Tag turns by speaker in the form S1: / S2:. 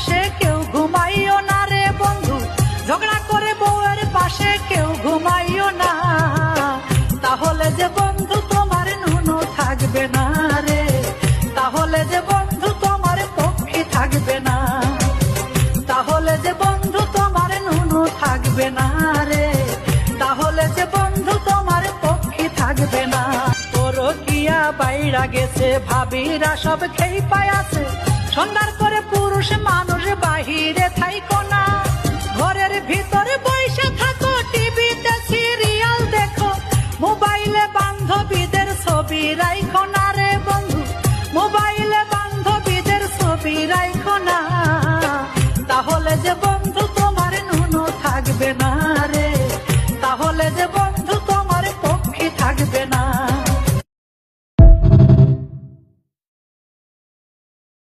S1: পাশে কেউ ঘুমাইও না রে বন্ধু, ঝগড়া করে বউয়ের পাশে কেউ ঘুমাইও না, তাহলে যে বন্ধু তোমার নুনো থাকবে না রে, তাহলে যে বন্ধু তোমার পক্ষে থাকবে না, তাহলে যে বন্ধু তোমার নুনো থাকবে না রে, তাহলে যে বন্ধু তোমার পক্ষে থাকবে না। পরকিয়া বাইরা গেছে, ভাবিরা সব খেই পায়াছে, সন্ধ্যার করে পুরুষ মানুষ বাহিরে থাইকো না, ঘরের ভিতরে বসে থাকো, টিভিতে সিরিয়াল দেখো, মোবাইলে বান্ধবীদের ছবি রাইখো না রে বন্ধু, মোবাইলে বান্ধবীদের ছবি রাইখো না, তাহলে যে বন্ধু তোমার নুনো থাকবে না।